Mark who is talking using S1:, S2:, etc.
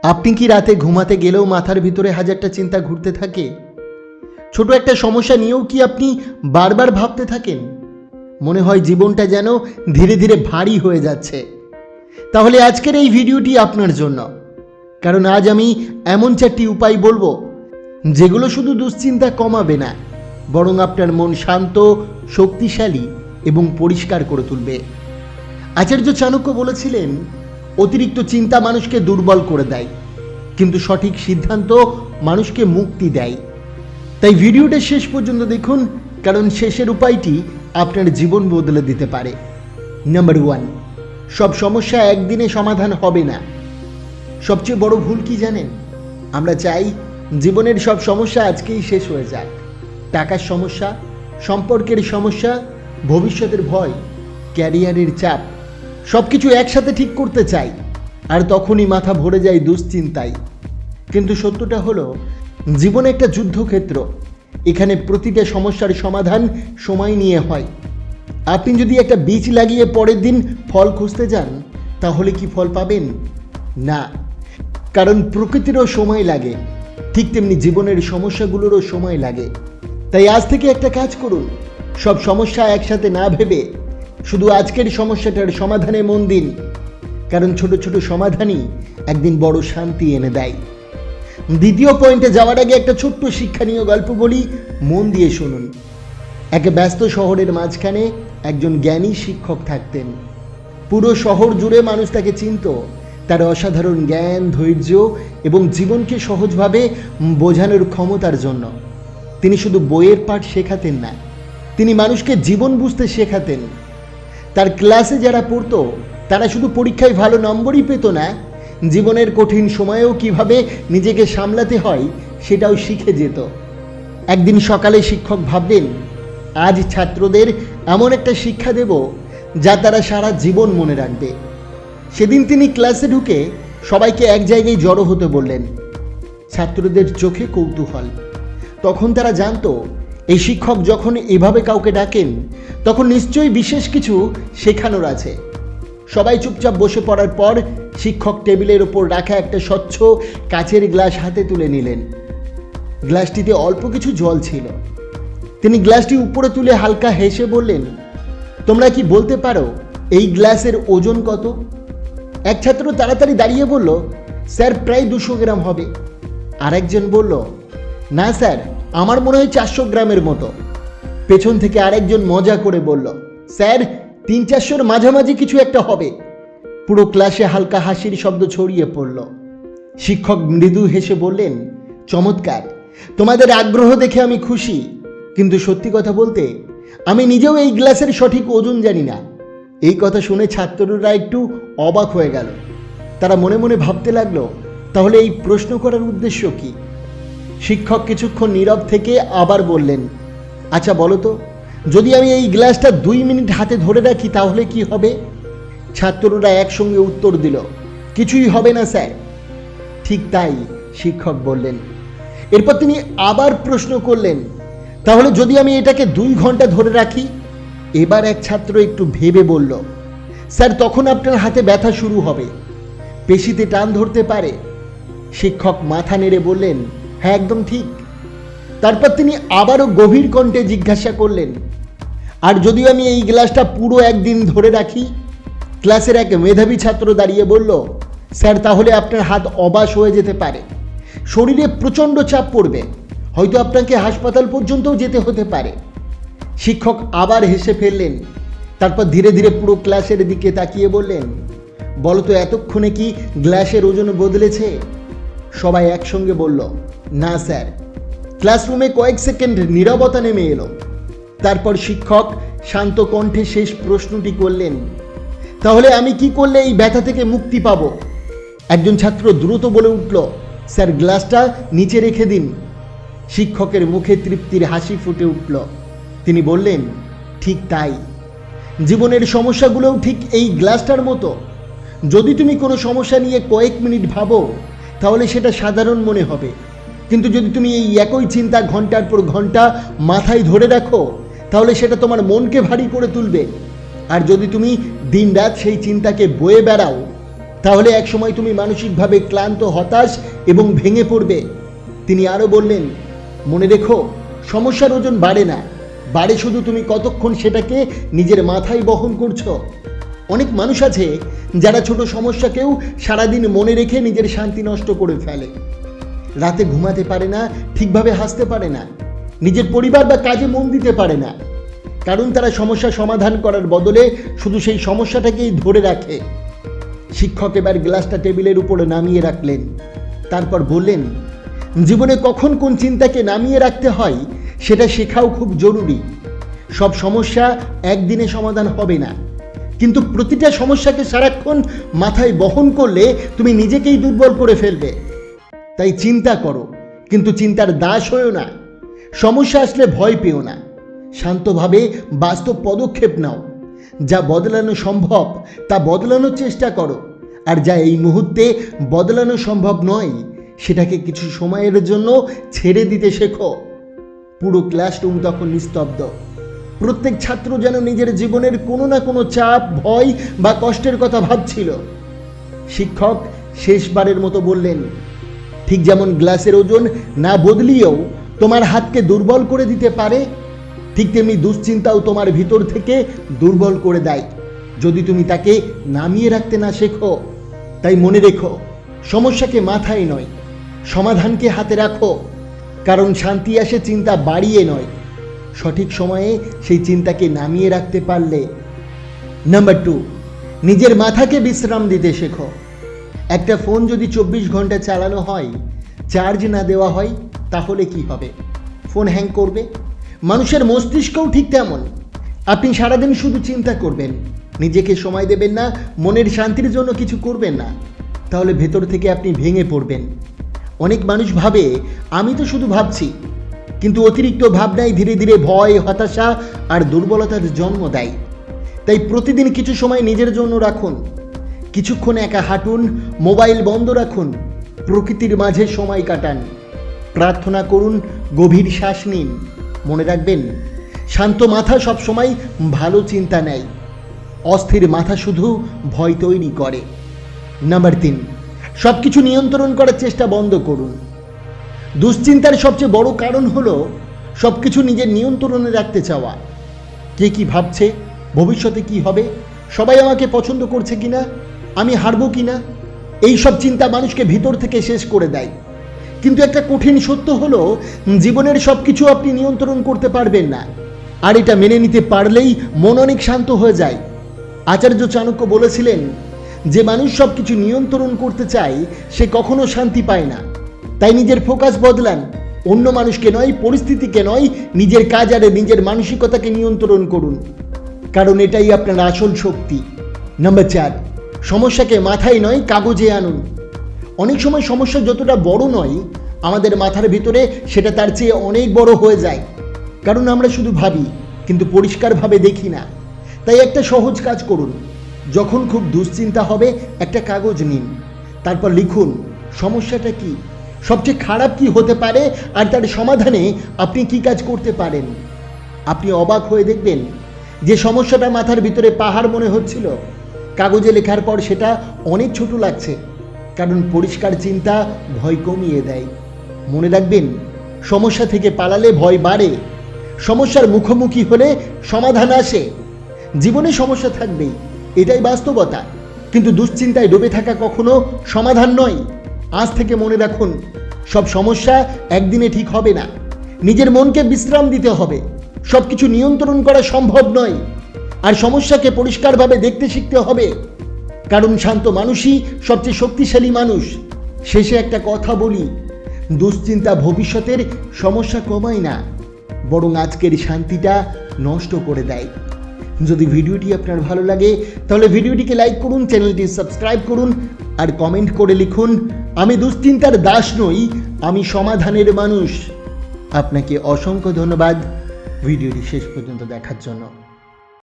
S1: আপনি কি রাতে ঘুমাতে গেলেও মাথার ভিতরে হাজারটা চিন্তা ঘুরতে থাকে? ছোট একটা সমস্যা নিয়েও কি আপনি বারবার ভাবতে থাকেন? মনে হয় জীবনটা যেন ধীরে ধীরে ভারী হয়ে যাচ্ছে। তাহলে আজকের এই ভিডিওটি আপনার জন্য, কারণ আজ আমি এমন 4টি উপায় বলবো যেগুলো শুধু দুশ্চিন্তা কমাবে না, বরং আপনার মন শান্ত, শক্তিশালী এবং পরিষ্কার করে তুলবে। আচার্য চাণক্য বলেছিলেন, অতিরিক্ত চিন্তা মানুষকে দুর্বল করে দেয়, কিন্তু সঠিক সিদ্ধান্ত মানুষকে মুক্তি দেয়। তাই ভিডিওটা শেষ পর্যন্ত দেখুন, কারণ শেষের উপায়টি আপনার জীবন বদলে দিতে পারে। নাম্বার 1, সব সমস্যা একদিনে সমাধান হবে না। সবচেয়ে বড় ভুল কি জানেন? আমরা চাই জীবনের সব সমস্যা আজকেই শেষ হয়ে যাক। টাকার সমস্যা, সম্পর্কের সমস্যা, ভবিষ্যতের ভয়, ক্যারিয়ারের চাপ, সব কিছু একসাথে ঠিক করতে চাই, আর তখনই মাথা ভরে যায় দুশ্চিন্তায়। কিন্তু সত্যটা হলো, জীবন একটা যুদ্ধক্ষেত্র। এখানে প্রতিটা সমস্যার সমাধান সময় নিয়ে হয়। আপনি যদি একটা বীজ লাগিয়ে পরের দিন ফল খুঁজতে যান, তাহলে কি ফল পাবেন? না, কারণ প্রকৃতিরও সময় লাগে, ঠিক তেমনি জীবনের সমস্যাগুলোরও সময় লাগে। তাই আজ থেকে একটা কাজ করুন, সব সমস্যা একসাথে না ভেবে শুধু আজকের সমস্যাটার সমাধানে মন দিন, কারণ ছোট ছোট সমাধানই একদিন বড় শান্তি এনে দেয়। দ্বিতীয় পয়েন্টে যাওয়ার আগে একটা ছোট্ট শিক্ষণীয় গল্প বলি, মন দিয়ে শুনুন। এক ব্যস্ত শহরের মাঝখানে একজন জ্ঞানী শিক্ষক থাকতেন। পুরো শহর জুড়ে মানুষ তাকে চিনত তার অসাধারণ জ্ঞান, ধৈর্য এবং জীবনকে সহজভাবে বোঝানোর ক্ষমতার জন্য। তিনি শুধু বইয়ের পাঠ শেখাতেন না, তিনি মানুষকে জীবন বুঝতে শেখাতেন। তার ক্লাসে যারা পড়তো তারা শুধু পরীক্ষায় ভালো নম্বরই পেত না, জীবনের কঠিন সময়েও কিভাবে নিজেকে সামলাতে হয় সেটাও শিখে যেত। একদিন সকালে শিক্ষক ভাবলেন, আজ ছাত্রদের এমন একটা শিক্ষা দেব যা তারা সারা জীবন মনে রাখবে। সেদিন তিনি ক্লাসে ঢুকে সবাইকে এক জায়গায় জড়ো হতে বললেন। ছাত্রদের চোখে কৌতূহল। তখন তারা জানতো, এই শিক্ষক যখন এভাবে কাউকে ডাকেন, তখন নিশ্চয়ই বিশেষ কিছু শেখানোর আছে। সবাই চুপচাপ বসে পড়ার পর শিক্ষক টেবিলের ওপর রাখা একটা স্বচ্ছ কাচের গ্লাস হাতে তুলে নিলেন। গ্লাসটিতে অল্প কিছু জল ছিল। তিনি গ্লাসটি উপরে তুলে হালকা হেসে বললেন, তোমরা কি বলতে পারো এই গ্লাসের ওজন কত? এক ছাত্র তাড়াতাড়ি দাঁড়িয়ে বলল, স্যার প্রায় 200 গ্রাম হবে। আরেকজন বলল, না স্যার, আমার মনে হয় 400 গ্রামের মতো। পেছন থেকে আরেকজন মজা করে বলল, স্যার 300-400-র মাঝামাঝি কিছু একটা হবে। পুরো ক্লাসে হালকা হাসির শব্দ ছড়িয়ে পড়ল। শিক্ষক মৃদু হেসে বললেন, চমৎকার, তোমাদের আগ্রহ দেখে আমি খুশি, কিন্তু সত্যি কথা বলতে আমি নিজেও এই গ্লাসের সঠিক ওজন জানি না। এই কথা শুনে ছাত্ররা একটু অবাক হয়ে গেল। তারা মনে মনে ভাবতে লাগলো, তাহলে এই প্রশ্ন করার উদ্দেশ্য কি? শিক্ষক কিছুক্ষণ নীরব থেকে আবার বললেন, আচ্ছা বলো তো, যদি আমি এই গ্লাসটা 2 মিনিট হাতে ধরে রাখি তাহলে কি হবে? ছাত্ররা একসঙ্গে উত্তর দিল, কিছুই হবে না স্যার। ঠিক তাই, শিক্ষক বললেন। এরপর তিনি আবার প্রশ্ন করলেন, তাহলে যদি আমি এটাকে 2 ঘন্টা ধরে রাখি? এবার এক ছাত্র একটু ভেবে বলল, স্যার তখন আপনার হাতে ব্যথা শুরু হবে, পেশিতে টান ধরতে পারে। শিক্ষক মাথা নেড়ে বললেন, হ্যাঁ একদম ঠিক। তারপর তিনি আবারও গভীর কণ্ঠে জিজ্ঞাসা করলেন, আর যদি আমি এই গ্লাসটা পুরো একদিন ধরে রাখি? ক্লাসের এক মেধাবী ছাত্র দাঁড়িয়ে বলল, স্যার তাহলে আপনার হাত অবশ হয়ে যেতে পারে, শরীরে প্রচণ্ড চাপ পড়বে, হয়তো আপনাকে হাসপাতাল পর্যন্তও যেতে হতে পারে। শিক্ষক আবার হেসে ফেললেন। তারপর ধীরে ধীরে পুরো ক্লাসের দিকে তাকিয়ে বললেন, বলো তো এতক্ষণে কি গ্লাসের ওজন বদলেছে? সবাই একসঙ্গে বলল, না স্যার। ক্লাসরুমে কয়েক সেকেন্ড নীরবতা নেমে এলো। তারপর শিক্ষক শান্ত কণ্ঠে শেষ প্রশ্নটি করলেন, তাহলে আমি কি করলে এই ব্যথা থেকে মুক্তি পাব? একজন ছাত্র দ্রুত বলে উঠল, স্যার গ্লাসটা নিচে রেখে দিন। শিক্ষকের মুখে তৃপ্তির হাসি ফুটে উঠল। তিনি বললেন, ঠিক তাই, জীবনের সমস্যাগুলোও ঠিক এই গ্লাসটার মতো। যদি তুমি কোনো সমস্যা নিয়ে কয়েক মিনিট ভাবো, তাহলে সেটা সাধারণ মনে হবে, কিন্তু যদি তুমি এই একই চিন্তা ঘন্টার পর ঘন্টা মাথায় ধরে রাখো, তাহলে সেটা তোমার মনকে ভারী করে তুলবে। আর যদি তুমি দিনরাত সেই চিন্তাকে বয়ে বেড়াও, তাহলে একসময় তুমি মানসিকভাবে ক্লান্ত, হতাশ এবং ভেঙে পড়বে। তিনি আরও বললেন, মনে রেখো, সমস্যার ওজন বাড়ে না, বাড়ে শুধু তুমি কতক্ষণ সেটাকে নিজের মাথায় বহন করছো। অনেক মানুষ আছে যারা ছোট সমস্যাকেও সারাদিন মনে রেখে নিজের শান্তি নষ্ট করে ফেলে। রাতে ঘুমাতে পারে না, ঠিকভাবে হাসতে পারে না, নিজের পরিবার বা কাজে মন দিতে পারে না, কারণ তারা সমস্যা সমাধান করার বদলে শুধু সেই সমস্যাটাকেই ধরে রাখে। শিক্ষক এবার গ্লাসটা টেবিলের উপরে নামিয়ে রাখলেন, তারপর বললেন, জীবনে কখন কোন চিন্তাকে নামিয়ে রাখতে হয় সেটা শেখাও খুব জরুরি। সব সমস্যা একদিনে সমাধান হবে না, কিন্তু প্রতিটা সমস্যাকে সারাক্ষণ মাথায় বহন করলে তুমি নিজেকেই দুর্বল করে ফেলবে। তাই চিন্তা করো, কিন্তু চিন্তার দাস হয়েও না। সমস্যা আসলে ভয় পেও না, শান্তভাবে বাস্তব পদক্ষেপ নাও। যা বদলানো সম্ভব তা বদলানোর চেষ্টা করো, আর যা এই মুহূর্তে বদলানো সম্ভব নয় সেটাকে কিছু সময়ের জন্য ছেড়ে দিতে শেখো। পুরো ক্লাসরুম তখন নিস্তব্ধ। প্রত্যেক ছাত্র যেন নিজের জীবনের কোনো না কোনো চাপ, ভয় বা কষ্টের কথা ভাবছিল। শিক্ষক শেষবারের মতো বললেন, ঠিক যেমন গ্লাসের ওজন না বদলিয়েও তোমার হাতকে দুর্বল করে দিতে পারে, ঠিক তেমনি দুশ্চিন্তাও তোমার ভিতর থেকে দুর্বল করে দেয় যদি তুমি তাকে নামিয়ে রাখতে না শেখো। তাই মনে রেখো, সমস্যাকে মাথায় নয়, সমাধানকে হাতে রাখো। কারণ শান্তি আসে চিন্তা বাড়িয়ে নয়, সঠিক সময়ে সেই চিন্তাকে নামিয়ে রাখতে পারলে। নাম্বার 2, নিজের মাথাকে বিশ্রাম দিতে শেখো। একটা ফোন যদি 24 ঘন্টা চালানো হয়, চার্জ না দেওয়া হয়, তাহলে কি হবে? ফোন হ্যাং করবে। মানুষের মস্তিষ্কও ঠিক তেমন। আপনি সারাদিন শুধু চিন্তা করবেন, নিজেকে সময় দেবেন না, মনের শান্তির জন্য কিছু করবেন না, তাহলে ভেতর থেকে আপনি ভেঙে পড়বেন। অনেক মানুষ ভাবে আমি তো শুধু ভাবছি, কিন্তু অতিরিক্ত ভাবনাই ধীরে ধীরে ভয়, হতাশা আর দুর্বলতার জন্ম দেয়। তাই প্রতিদিন কিছু সময় নিজের জন্য রাখুন। কিছুক্ষণ একা হাঁটুন, মোবাইল বন্ধ রাখুন, প্রকৃতির মাঝে সময় কাটান, প্রার্থনা করুন, গভীর শ্বাস নিন। মনে রাখবেন, শান্ত মাথা সবসময় ভালো চিন্তা নেয়, অস্থির মাথা শুধু ভয় তৈরি করে। নাম্বার 3, সব কিছু নিয়ন্ত্রণ করার চেষ্টা বন্ধ করুন। দুশ্চিন্তার সবচেয়ে বড় কারণ হলো সব কিছু নিজের নিয়ন্ত্রণে রাখতে চাওয়া। কে কি ভাবছে, ভবিষ্যতে কি হবে, সবাই আমাকে পছন্দ করছে কিনা, আমি হারবো কিনা, এই সব চিন্তা মানুষকে ভিতর থেকে শেষ করে দেয়। কিন্তু একটা কঠিন সত্য হলো, জীবনের সব কিছু আপনি নিয়ন্ত্রণ করতে পারবেন না, আর এটা মেনে নিতে পারলেই মন অনেক শান্ত হয়ে যায়। আচার্য চাণক্য বলেছিলেন, যে মানুষ সব কিছু নিয়ন্ত্রণ করতে চায় সে কখনো শান্তি পায় না। তাই নিজের ফোকাস বদলান, অন্য মানুষকে নয়, পরিস্থিতিকে নয়, নিজের কাজ আর নিজের মানসিকতাকে নিয়ন্ত্রণ করুন, কারণ এটাই আপনার আসল শক্তি। নাম্বার 4, সমস্যাকে মাথায় নয়, কাগজে আনুন। অনেক সময় সমস্যা যতটা বড় নয়, আমাদের মাথার ভিতরে সেটা তার চেয়ে অনেক বড় হয়ে যায়, কারণ আমরা শুধু ভাবি কিন্তু পরিষ্কারভাবে দেখি না। তাই একটা সহজ কাজ করুন, যখন খুব দুশ্চিন্তা হবে একটা কাগজ নিন, তারপর লিখুন সমস্যাটা কি, সবচেয়ে খারাপ কি হতে পারে, আর তার সমাধানে আপনি কি কাজ করতে পারেন। আপনি অবাক হয়ে দেখবেন যে সমস্যাটা মাথার ভিতরে পাহাড় মনে হচ্ছিল, কাগজে লেখার পর সেটা অনেক ছোট লাগছে, কারণ পরিষ্কার চিন্তা ভয় কমিয়ে দেয়। মনে রাখবেন, সমস্যা থেকে পালালে ভয় বাড়ে, সমস্যার মুখোমুখি হলে সমাধান আসে। জীবনে সমস্যা থাকবেই, এটাই বাস্তবতা, কিন্তু দুশ্চিন্তায় ডুবে থাকা কখনো সমাধান নয়। আজ থেকে মনে রাখুন, সব সমস্যা একদিনে ঠিক হবে না, নিজের মনকে বিশ্রাম দিতে হবে, সব কিছু নিয়ন্ত্রণ করা সম্ভব নয়, আর সমস্যাকে পরিষ্কারভাবে দেখতে শিখতে হবে, কারণ শান্ত মানুষই সবচেয়ে শক্তিশালী মানুষ। শেষে একটা কথা বলি, দুশ্চিন্তা ভবিষ্যতের সমস্যা কমায় না, বরং আজকের শান্তিটা নষ্ট করে দেয়। যদি ভিডিওটি আপনার ভালো লাগে তাহলে ভিডিওটিকে লাইক করুন, চ্যানেলটি সাবস্ক্রাইব করুন, আর কমেন্ট করে লিখুন, আমি দুশ্চিন্তার দাস নই, আমি সমাধানের মানুষ। আপনাকে অসংখ্য ধন্যবাদ ভিডিওটি শেষ পর্যন্ত দেখার জন্য।